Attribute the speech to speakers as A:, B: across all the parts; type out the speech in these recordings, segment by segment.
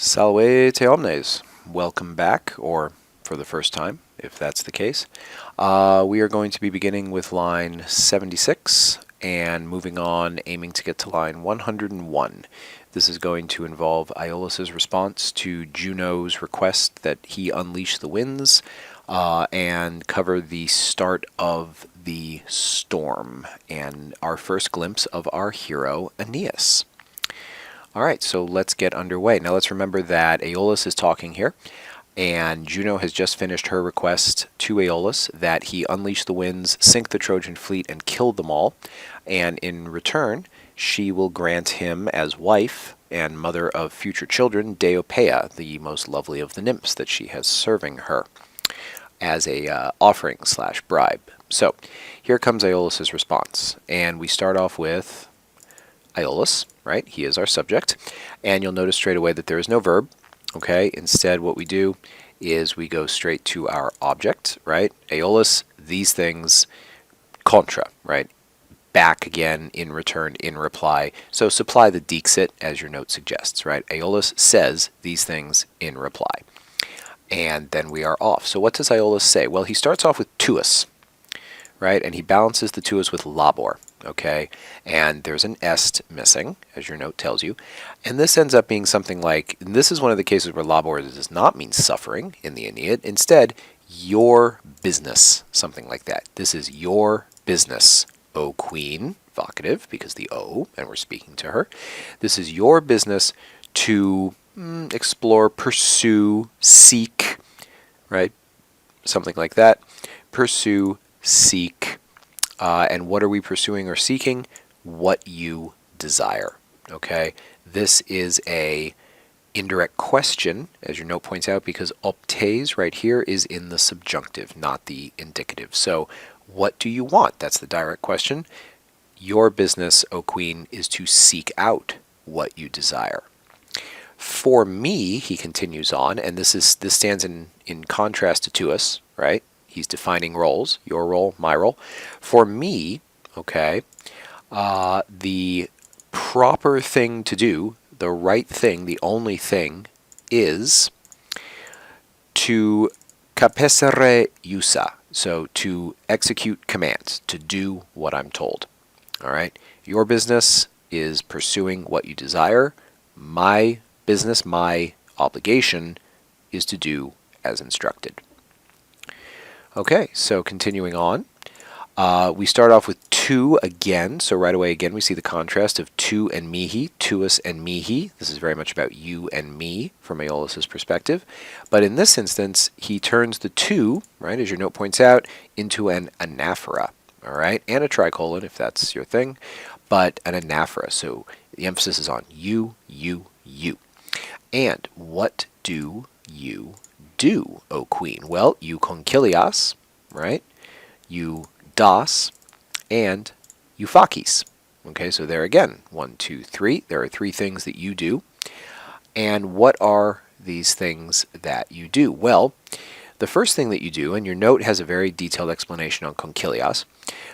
A: Salve te omnes. Welcome back, or for the first time, if that's the case. We are going to be beginning with line 76 and moving on, aiming to get to line 101. This is going to involve Aeolus's response to Juno's request that he unleash the winds and cover the start of the storm and our first glimpse of our hero Aeneas. All right, so let's get underway. Now let's remember that Aeolus is talking here, and Juno has just finished her request to Aeolus that he unleash the winds, sink the Trojan fleet, and kill them all. And in return, she will grant him as wife and mother of future children, Diomedes, the most lovely of the nymphs that she has serving her, as a offering/bribe. So here comes Aeolus's response, and we start off with Aeolus, right? He is our subject, and you'll notice straight away that there is no verb, okay? Instead, what we do is we go straight to our object, right? Aeolus, these things, contra, right? Back again, in return, in reply. So supply the dixit, as your note suggests, right? Aeolus says these things in reply. And then we are off. So what does Aeolus say? Well, he starts off with tuus, right? And he balances the tuus with labor, okay? And there's an est missing, as your note tells you. And this ends up being something like, and this is one of the cases where labor does not mean suffering in the Aeneid. Instead, your business, something like that. This is your business, O queen, vocative, because the O, and we're speaking to her. This is your business to explore, pursue, seek, right? Something like that. Pursue, seek, and what are we pursuing or seeking? What you desire, okay? This is a indirect question, as your note points out, because optes right here is in the subjunctive, not the indicative. So what do you want? That's the direct question. Your business, O queen, is to seek out what you desire. For me, he continues on, and this stands in contrast to tuus, right? He's defining roles, your role, my role. For me, okay, the proper thing to do, the right thing, the only thing, is to capesere iusa, so to execute commands, to do what I'm told. All right? Your business is pursuing what you desire. My business, my obligation, is to do as instructed. Okay, so continuing on, we start off with tu again. So right away again we see the contrast of tu and mihi, tuus and mihi. This is very much about you and me from Aeolus's perspective. But in this instance, he turns the tu, right, as your note points out, into an anaphora, all right, and a tricolon if that's your thing, but an anaphora. So the emphasis is on you, you, you. And what do you do, O queen? Well, you concilias, right? You das, and you facis. Okay, so there again, 1, 2, 3. There are 3 things that you do. And what are these things that you do? Well, the first thing that you do, and your note has a very detailed explanation on concilias,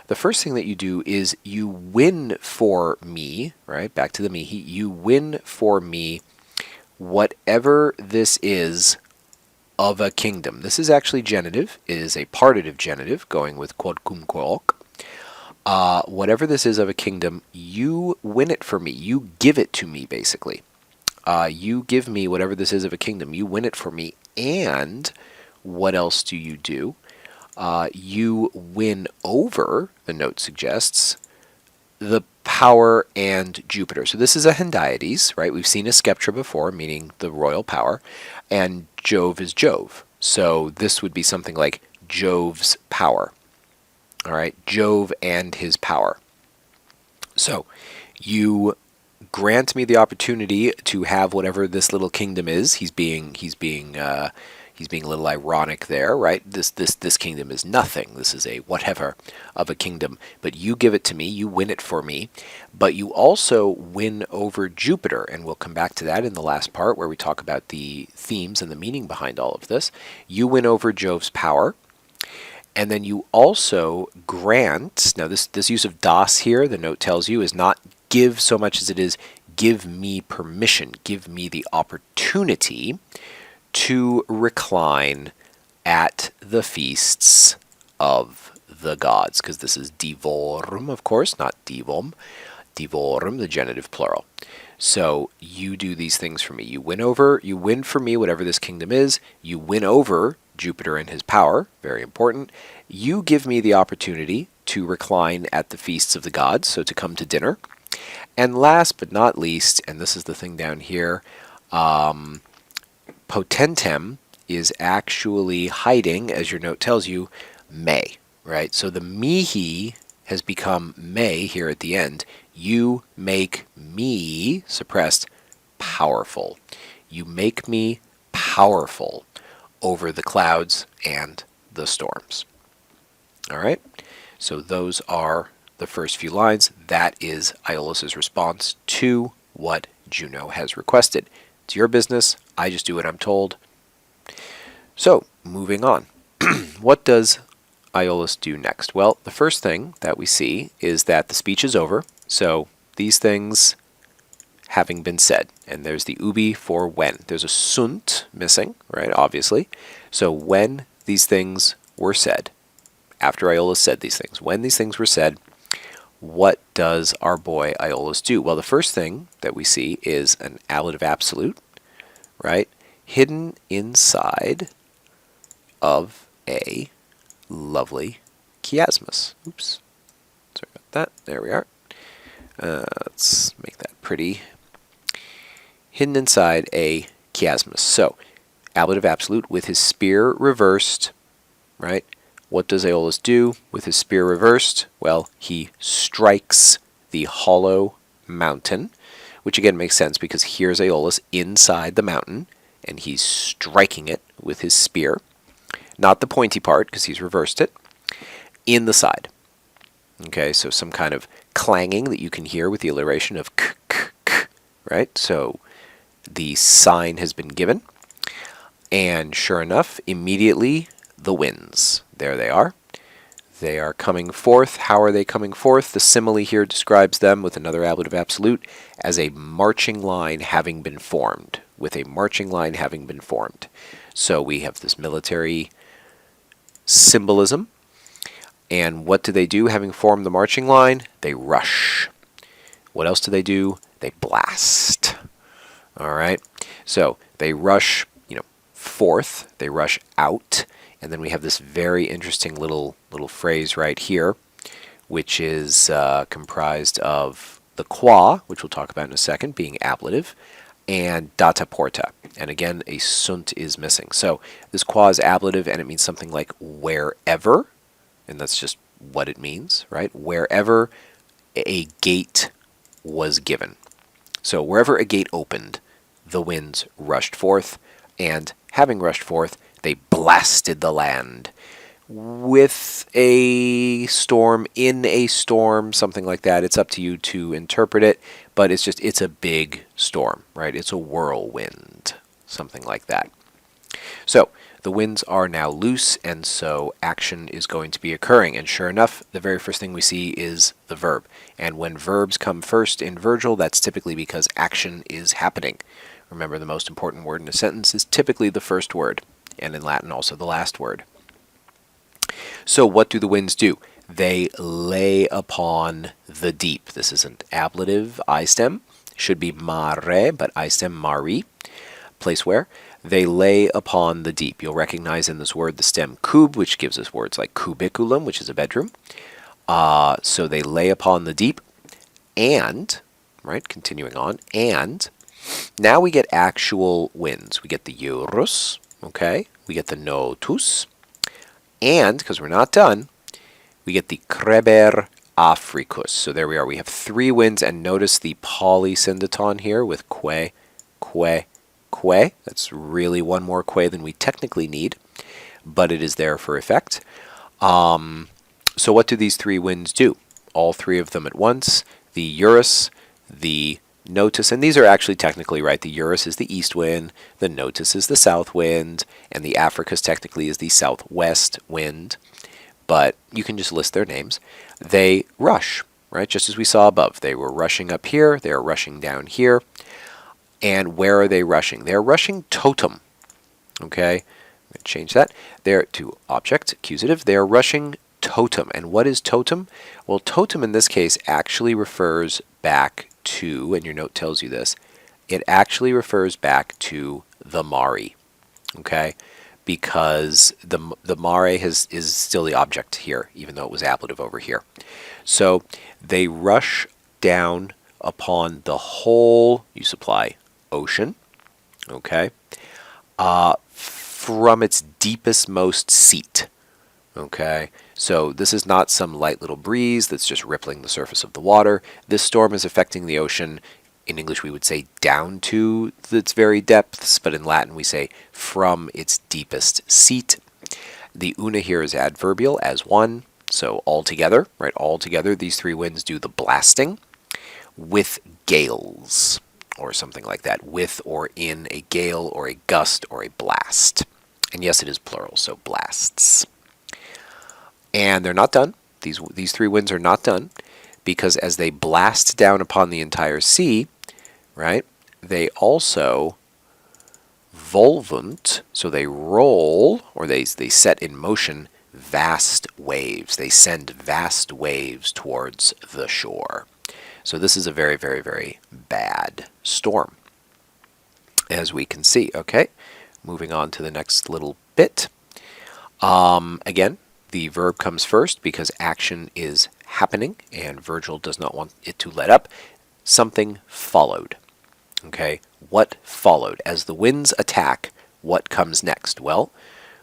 A: the first thing that you do is you win for me, right? Back to the mihi. You win for me whatever this is of a kingdom. This is actually genitive. It is a partitive genitive, going with quodcumquoc. Whatever this is of a kingdom, you win it for me. You give it to me, basically. You give me whatever this is of a kingdom. You win it for me. And what else do? You win over, the note suggests, the power and Jupiter. So this is a hendiades, right? We've seen a skeptra before, meaning the royal power, and Jove is Jove. So this would be something like Jove's power. All right, Jove and his power. So you grant me the opportunity to have whatever this little kingdom is. He's being a little ironic there, right? This kingdom is nothing. This is a whatever of a kingdom. But you give it to me. You win it for me. But you also win over Jupiter. And we'll come back to that in the last part where we talk about the themes and the meaning behind all of this. You win over Jove's power. And then you also grant, now this use of das here, the note tells you, is not give so much as it is give me permission, give me the opportunity opportunity to recline at the feasts of the gods, because this is divorum, of course, not divom. Divorum, the genitive plural. So you do these things for me. You win for me whatever this kingdom is. You win over Jupiter and his power, very important. You give me the opportunity to recline at the feasts of the gods, so to come to dinner. And last but not least, and this is the thing down here, potentem is actually hiding, as your note tells you, may, right? So the mihi has become may here at the end. You make me, suppressed, powerful. You make me powerful over the clouds and the storms. All right? So those are the first few lines. That is Aeolus's response to what Juno has requested. It's your business. I just do what I'm told. So, moving on. What does Aeolus do next? Well, the first thing that we see is that the speech is over. So, these things having been said. And there's the ubi for when. There's a sunt missing, right, obviously. So, when these things were said, after Aeolus said these things, when these things were said, what does our boy Aeolus do? Well, the first thing that we see is an ablative absolute, right, hidden inside of a lovely chiasmus. Oops. Sorry about that. There we are. Let's make that pretty. Hidden inside a chiasmus. So, ablative absolute with his spear reversed, right? What does Aeolus do with his spear reversed? Well, he strikes the hollow mountain, which again makes sense because here's Aeolus inside the mountain, and he's striking it with his spear. Not the pointy part, because he's reversed it, in the side. Okay, so some kind of clanging that you can hear with the alliteration of k, k, k, right? So the sign has been given. And sure enough, immediately the winds. There they are. They are coming forth. How are they coming forth? The simile here describes them with another ablative absolute as a marching line having been formed. With a marching line having been formed. So we have this military symbolism. And what do they do having formed the marching line? They rush. What else do? They blast. All right. So they rush, forth. They rush out. And then we have this very interesting little phrase right here, which is comprised of the qua, which we'll talk about in a second, being ablative, and data porta. And again, a sunt is missing. So this qua is ablative, and it means something like wherever, and that's just what it means, right? Wherever a gate was given. So wherever a gate opened, the winds rushed forth, and having rushed forth, they blasted the land with a storm, in a storm, something like that. It's up to you to interpret it, but it's a big storm, right? It's a whirlwind, something like that. So the winds are now loose, and so action is going to be occurring. And sure enough, the very first thing we see is the verb. And when verbs come first in Virgil, that's typically because action is happening. Remember, the most important word in a sentence is typically the first word, and in Latin also the last word. So what do the winds do? They lay upon the deep. This is an ablative I stem. Should be mare, but I stem mari. Place where? They lay upon the deep. You'll recognize in this word the stem kub, which gives us words like cubiculum, which is a bedroom. So they lay upon the deep. And, right, continuing on, and now we get actual winds. We get the eurus, okay? We get the notus. And, because we're not done, we get the creber africus. So there we are. We have three winds, and notice the polysyndeton here with que, que, que. That's really one more que than we technically need, but it is there for effect. So what do these three winds do? All three of them at once. The eurus, the notus, and these are actually technically right. The eurus is the east wind, the notus is the south wind, and the africus technically is the southwest wind. But you can just list their names. They rush, right? Just as we saw above. They were rushing up here, they are rushing down here. And where are they rushing? They're rushing totem. Okay, I'm going to change that. They're to object, accusative. They're rushing totem. And what is totem? Well, totem in this case actually refers back to, and your note tells you this, it actually refers back to the Mari. Okay, because the mare is still the object here, even though it was ablative over here. So they rush down upon the whole, you supply, ocean, okay, from its deepest most seat, okay? So this is not some light little breeze that's just rippling the surface of the water. This storm is affecting the ocean. In English, we would say down to its very depths, but in Latin, we say from its deepest seat. The una here is adverbial as one, so all together, right? All together, these three winds do the blasting with gales, or something like that, with or in a gale or a gust or a blast. And yes, it is plural, so blasts. And they're not done. These three winds are not done, because as they blast down upon the entire sea, right, they also volvunt, so they roll, or they set in motion vast waves. They send vast waves towards the shore. So this is a very, very, very bad storm, as we can see. Okay, moving on to the next little bit. Again, the verb comes first because action is happening, and Virgil does not want it to let up. Something followed. Okay, what followed? As the winds attack, what comes next? Well,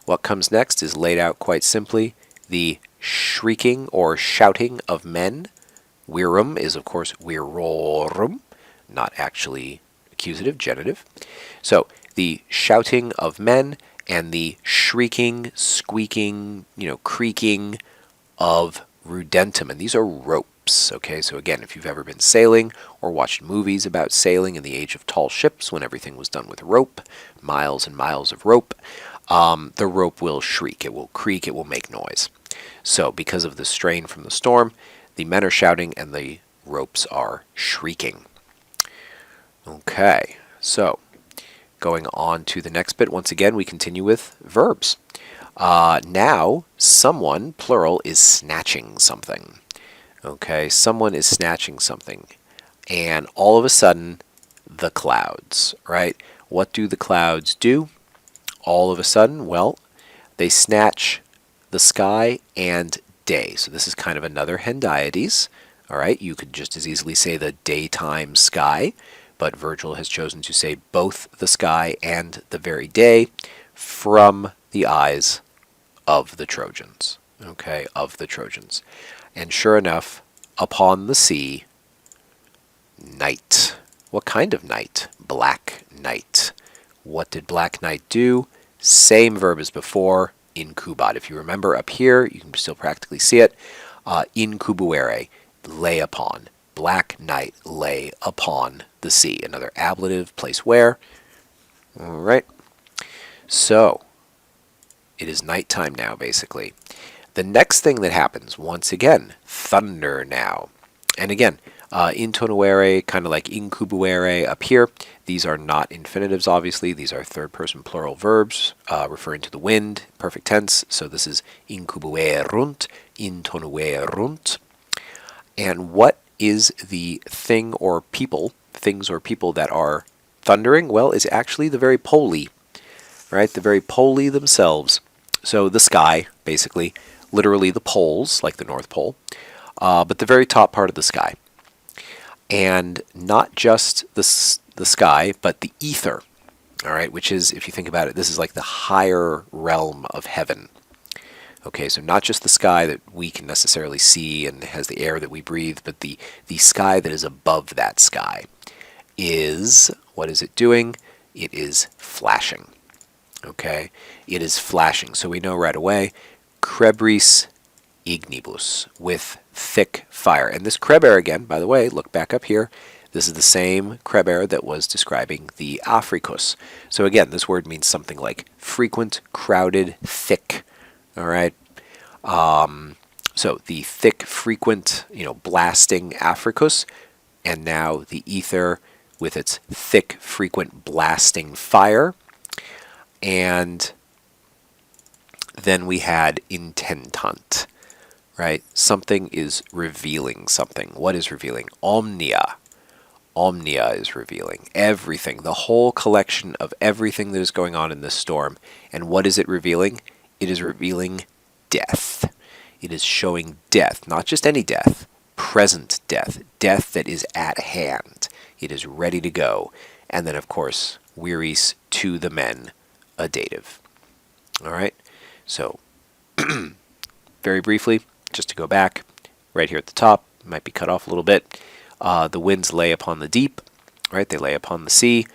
A: what comes next is laid out quite simply. The shrieking or shouting of men. Virum is, of course, virorum, not actually accusative, genitive. So the shouting of men and the shrieking, squeaking, creaking of rudentum. And these are ropes, okay? So again, if you've ever been sailing or watched movies about sailing in the age of tall ships when everything was done with rope, miles and miles of rope, the rope will shriek, it will creak, it will make noise. So because of the strain from the storm, the men are shouting and the ropes are shrieking. Okay, so going on to the next bit, once again, we continue with verbs. Now, someone, plural, is snatching something. Okay, someone is snatching something. And all of a sudden, the clouds, right? What do the clouds do? All of a sudden, well, they snatch the sky and day. So this is kind of another Diomedes. All right, you could just as easily say the daytime sky, but Virgil has chosen to say both the sky and the very day from the eyes of the Trojans. Okay, of the Trojans. And sure enough, upon the sea, night. What kind of night? Black night. What did black night do? Same verb as before, incubat. If you remember up here, you can still practically see it. Incubuere, lay upon. Black night lay upon the sea. Another ablative, place where. All right. So, it is nighttime now, basically. The next thing that happens, once again, thunder now. And again, intonuere, kind of like incubuere up here. These are not infinitives, obviously. These are third-person plural verbs referring to the wind, perfect tense. So this is incubuerunt, intonuerunt. And what is the thing or people, things or people that are thundering? Well, it's actually the very poli, right? The very poli themselves. So the sky, basically, literally the poles, like the North Pole, but the very top part of the sky. And not just the sky, but the ether, all right, which is, if you think about it, this is like the higher realm of heaven. Okay, so not just the sky that we can necessarily see and has the air that we breathe, but the sky that is above that sky is, what is it doing? It is flashing. Okay, it is flashing. So we know right away, crebris ignibus, with thick fire. And this creber again, by the way, look back up here. This is the same creber that was describing the africus. So again, this word means something like frequent, crowded, thick. All right. So the thick, frequent, blasting africus, and now the ether with its thick, frequent blasting fire. And then we had intentant, right? Something is revealing something. What is revealing? Omnia. Omnia is revealing everything, the whole collection of everything that is going on in this storm. And what is it revealing? It is revealing death. It is showing death, not just any death, present death, death that is at hand. It is ready to go. And then, of course, Wearies to the men, a dative. All right, so very briefly, just to go back, right here at the top, might be cut off a little bit. The winds lay upon the deep, right? They lay upon the sea,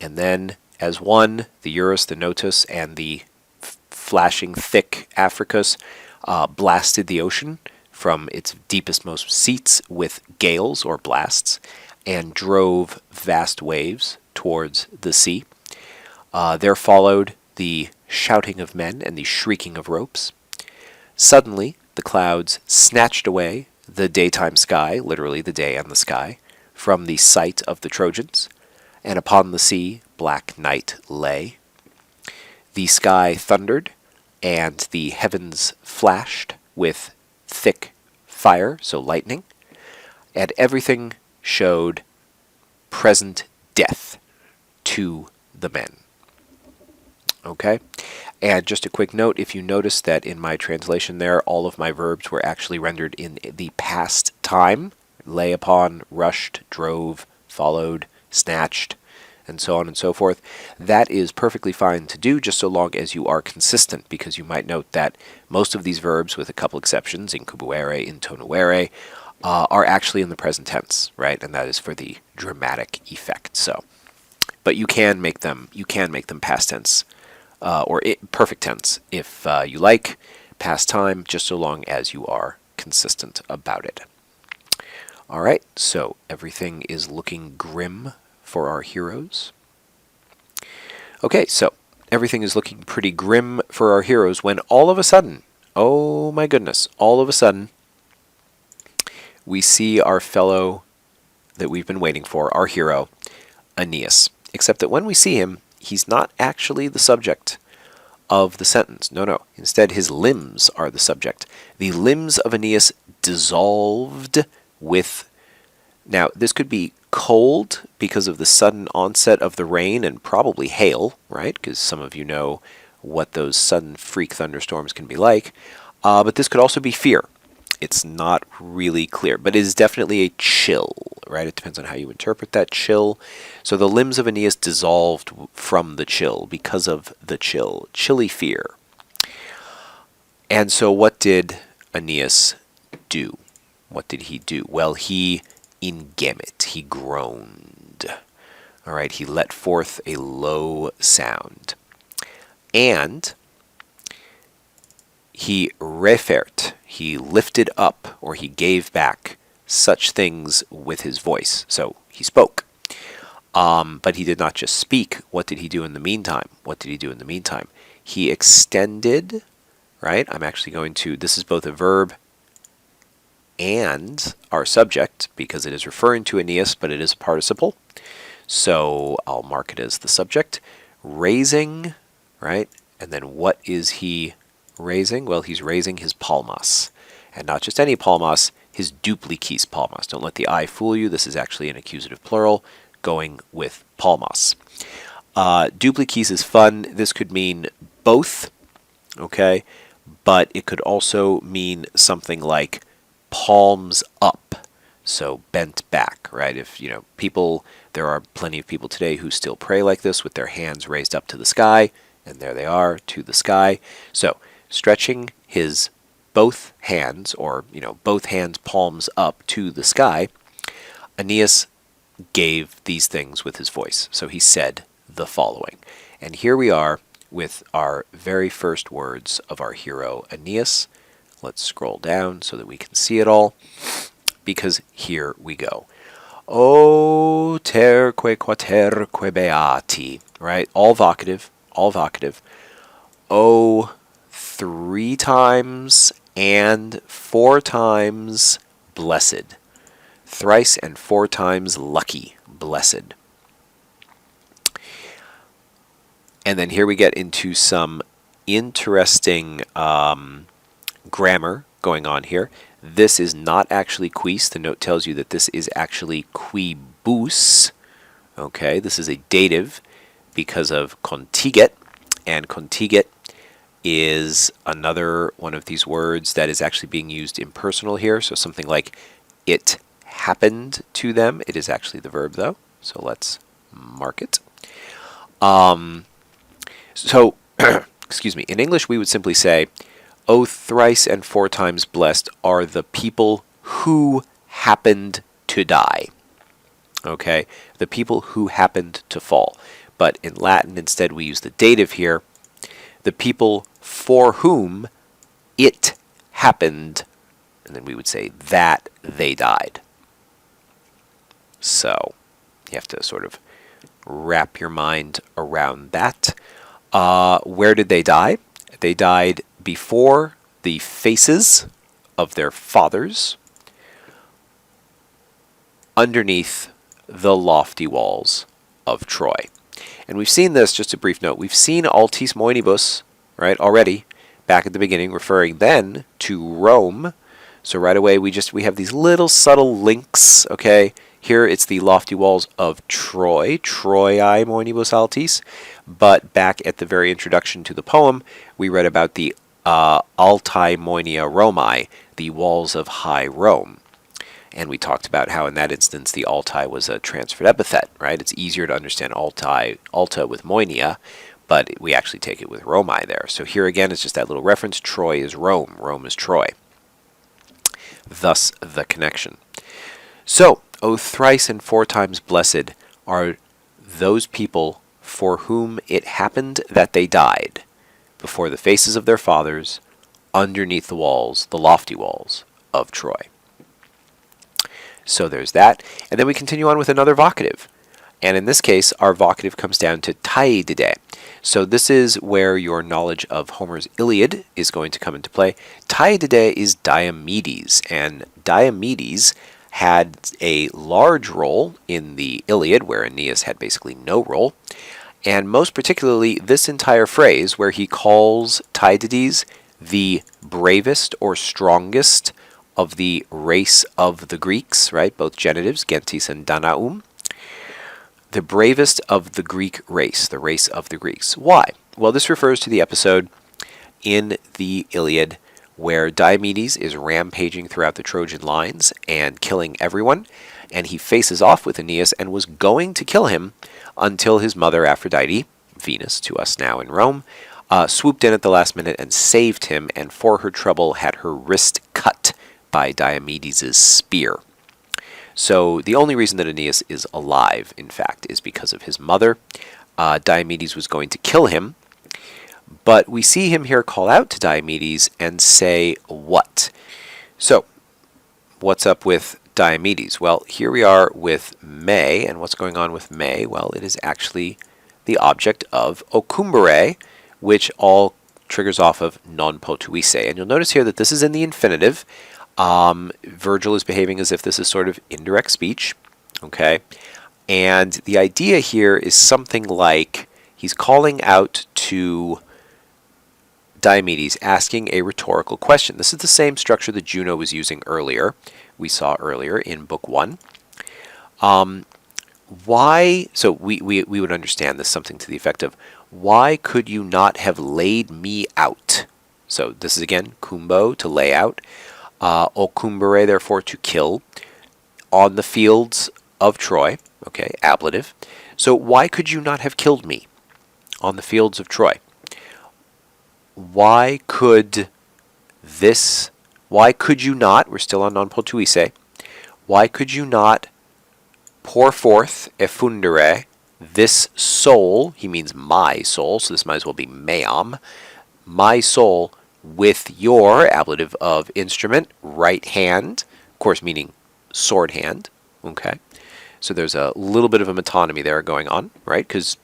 A: and then as one, the Eurus, the Notus, and the flashing thick Africus blasted the ocean from its deepest most seats with gales or blasts, and drove vast waves towards the sea. There followed the shouting of men and the shrieking of ropes. Suddenly, the clouds snatched away the daytime sky, literally the day and the sky, from the sight of the Trojans, and upon the sea black night lay. The sky thundered, and the heavens flashed with thick fire, so lightning, and everything showed present death to the men. Okay? And just a quick note, if you notice that in my translation there, all of my verbs were actually rendered in the past time. Lay upon, rushed, drove, followed, snatched, and so on and so forth. That is perfectly fine to do, just so long as you are consistent, because you might note that most of these verbs, with a couple exceptions, incubuere, intonuere, are actually in the present tense, right? And that is for the dramatic effect. So, but you can make them past tense. Or perfect tense, if you like, past time, just so long as you are consistent about it. All right, so everything is looking grim for our heroes. Okay, so everything is looking pretty grim for our heroes when all of a sudden, oh my goodness, all of a sudden, we see our fellow that we've been waiting for, our hero, Aeneas. Except that when we see him, he's not actually the subject of the sentence. No. Instead, his limbs are the subject. The limbs of Aeneas dissolved with... Now, this could be cold because of the sudden onset of the rain and probably hail, right? Because some of you know what those sudden freak thunderstorms can be like. But this could also be fear. It's not really clear, but it is definitely a chill, right? It depends on how you interpret that chill. So the limbs of Aeneas dissolved from the chill, because of the chill, chilly fear. And so what did Aeneas do? What did he do? Well, he ingemit, he groaned. All right, he let forth a low sound. And he refert, he lifted up, or he gave back such things with his voice. So he spoke. But he did not just speak. What did he do in the meantime? What did he do in the meantime? He extended, right? I'm actually going to, this is both a verb and our subject, because it is referring to Aeneas, but it is a participle. So I'll mark it as the subject. Raising, right? And then what is he raising? Well, he's raising his palmas. And not just any palmas, his duplicis palmas. Don't let the I fool you. This is actually an accusative plural going with palmas. Duplicis is fun. This could mean both, okay? But it could also mean something like palms up, so bent back, right? If, you know, people, there are plenty of people today who still pray like this with their hands raised up to the sky, and there they are, to the sky. So, stretching his both hands, or, you know, both hands palms up to the sky, Aeneas gave these things with his voice. So he said the following. And here we are with our very first words of our hero Aeneas. Let's scroll down so that we can see it all, because here we go. O terque quaterque beati, right? All vocative, all vocative. O 3 times and 4 times blessed. Thrice and 4 times lucky, blessed. And then here we get into some interesting grammar going on here. This is not actually quis. The note tells you that this is actually quibus. Okay, this is a dative because of contigit, and contigit is another one of these words that is actually being used impersonal here. So something like it happened to them. It is actually the verb though. So let's mark it. So, excuse me, in English we would simply say, "O thrice and four times blessed are the people who happened to die." Okay, the people who happened to fall. But in Latin instead we use the dative here, the people for whom it happened, and then we would say that they died. So you have to sort of wrap your mind around that. Where did they die? They died before the faces of their fathers, underneath the lofty walls of Troy. And we've seen this, just a brief note, we've seen altis moenibus, right, already, back at the beginning, referring then to Rome. So right away we have these little subtle links, okay? Here it's the lofty walls of Troy, Troiae moenibus altis, but back at the very introduction to the poem, we read about the altae moenia Romae, the walls of high Rome. And we talked about how in that instance the altae was a transferred epithet, right? It's easier to understand alta with moenia, but we actually take it with Romae there. So here again it's just that little reference, Troy is Rome, Rome is Troy. Thus the connection. So, O thrice and four times blessed are those people for whom it happened that they died before the faces of their fathers, underneath the walls, the lofty walls of Troy. So there's that. And then we continue on with another vocative. And in this case, our vocative comes down to taidide. So this is where your knowledge of Homer's Iliad is going to come into play. Taidide is Diomedes, and Diomedes had a large role in the Iliad, where Aeneas had basically no role. And most particularly, this entire phrase where he calls Tydides the bravest or strongest of the race of the Greeks, right? Both genitives, gentis and danaum. The bravest of the Greek race, the race of the Greeks. Why? Well, this refers to the episode in the Iliad where Diomedes is rampaging throughout the Trojan lines and killing everyone, and he faces off with Aeneas and was going to kill him until his mother Aphrodite, Venus to us now in Rome, swooped in at the last minute and saved him, and for her trouble had her wrist cut by Diomedes' spear. So the only reason that Aeneas is alive, in fact, is because of his mother. Diomedes was going to kill him, but we see him here call out to Diomedes and say what? So, what's up with Diomedes? Well, here we are with May, and what's going on with May? Well, it is actually the object of ocumbere, which all triggers off of non potuisse. And you'll notice here that this is in the infinitive. Virgil is behaving as if this is sort of indirect speech, okay? And the idea here is something like he's calling out to Diomedes, asking a rhetorical question. This is the same structure that Juno was using earlier, we saw earlier in Book 1. Why, so we would understand this, something to the effect of, why could you not have laid me out? So this is again, kumbo, to lay out. Ocumbere, therefore, to kill, on the fields of Troy, okay, ablative. So why could you not have killed me on the fields of Troy? Why could you not, we're still on non potuisse, why could you not pour forth effundere, this soul, he means my soul, so this might as well be meam, my soul, with your, ablative of instrument, right hand, of course meaning sword hand, okay? So there's a little bit of a metonymy there going on, right? Because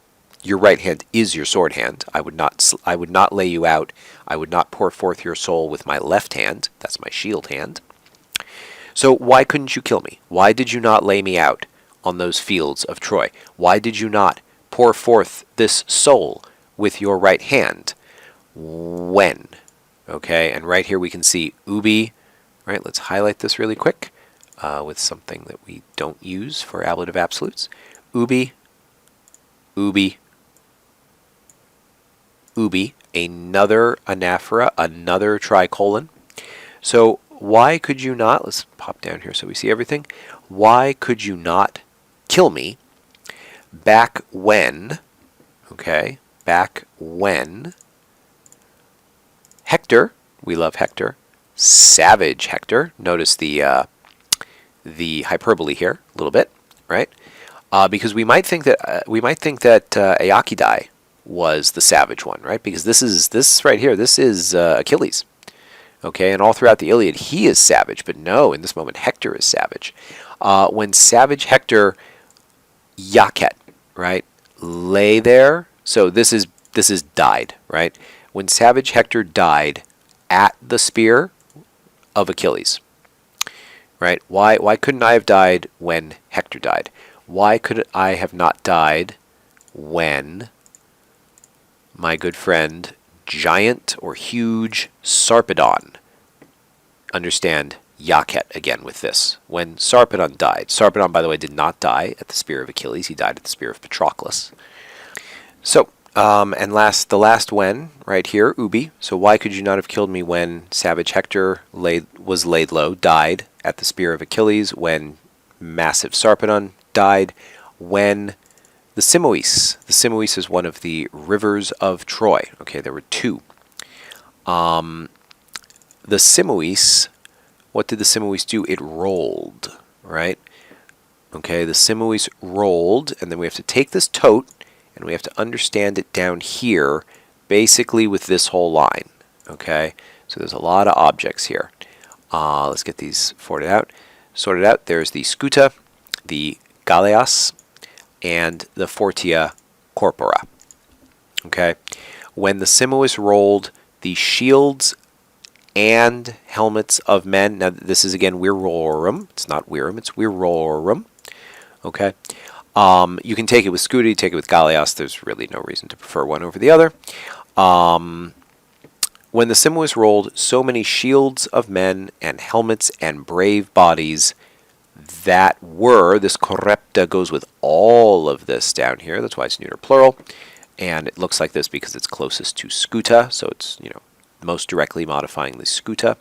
A: your right hand is your sword hand. I would not lay you out. I would not pour forth your soul with my left hand. That's my shield hand. So why couldn't you kill me? Why did you not lay me out on those fields of Troy? Why did you not pour forth this soul with your right hand. When. Okay, and right here we can see ubi. Right, let's highlight this really quick with something that we don't use for ablative absolutes. Ubi, ubi, ubi, another anaphora, another tricolon. So why could you not, let's pop down here so we see everything. Why could you not kill me back when, okay, back when Hector, we love Hector, savage Hector, notice the hyperbole here a little bit, right? Because we might think that Aeacidi was the savage one, right? Because this right here, this is Achilles, okay? And all throughout the Iliad, he is savage, but no, in this moment, Hector is savage. When savage Hector Iacet, right, lay there. So this is died, right? When savage Hector died at the spear of Achilles, right? Why couldn't I have died when Hector died? Why could I have not died when my good friend giant or huge Sarpedon? Understand Iacet again with this. When Sarpedon died. Sarpedon, by the way, did not die at the spear of Achilles. He died at the spear of Patroclus. So, and the last when, right here, ubi. So why could you not have killed me when savage Hector was laid low, died at the spear of Achilles, when massive Sarpedon died, when the Simois is one of the rivers of Troy. Okay, there were two. The Simois, what did the Simois do? It rolled, right? Okay, the Simois rolled, and then we have to take this tote, and we have to understand it down here, basically with this whole line, okay? So there's a lot of objects here. Let's get these sorted out. There's the scuta, the galeas, and the fortia corpora, okay? When the Simois rolled, the shields and helmets of men. Now this is again virorum. It's not virum, it's virorum. Okay. You can take it with scuta, you take it with galeas. There's really no reason to prefer one over the other. When the Simois rolled, so many shields of men and helmets and brave bodies that were, this correpta goes with all of this down here. That's why it's neuter plural. And it looks like this because it's closest to scuta, so it's, most directly modifying the scuta,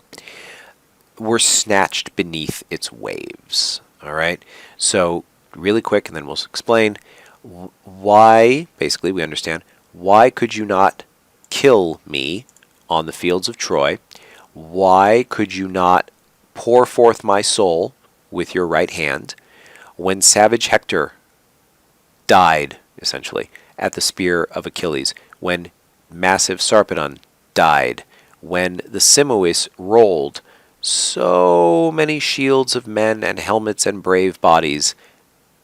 A: were snatched beneath its waves. All right? So really quick, and then we'll explain why, basically we understand, why could you not kill me on the fields of Troy? Why could you not pour forth my soul with your right hand when savage Hector died, essentially, at the spear of Achilles, when massive Sarpedon died, when the Simois rolled, so many shields of men and helmets and brave bodies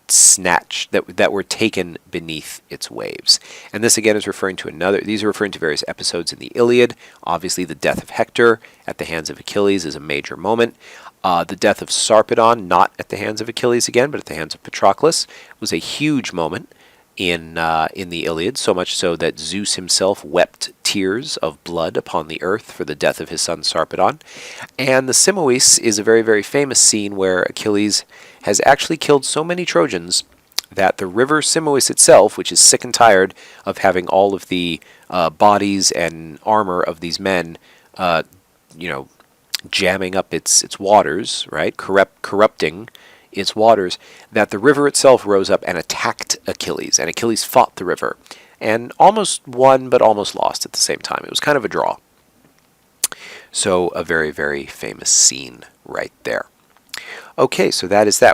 A: snatched, that were taken beneath its waves. And this again is referring to these are referring to various episodes in the Iliad. Obviously the death of Hector at the hands of Achilles is a major moment. The death of Sarpedon, not at the hands of Achilles again, but at the hands of Patroclus, was a huge moment in the Iliad, so much so that Zeus himself wept tears of blood upon the earth for the death of his son Sarpedon. And the Simois is a very, very famous scene where Achilles has actually killed so many Trojans that the river Simois itself, which is sick and tired of having all of the bodies and armor of these men, jamming up its waters, right, corrupting its waters, that the river itself rose up and attacked Achilles, and Achilles fought the river, and almost won, but almost lost at the same time. It was kind of a draw. So a very, very famous scene right there. Okay, so that is that.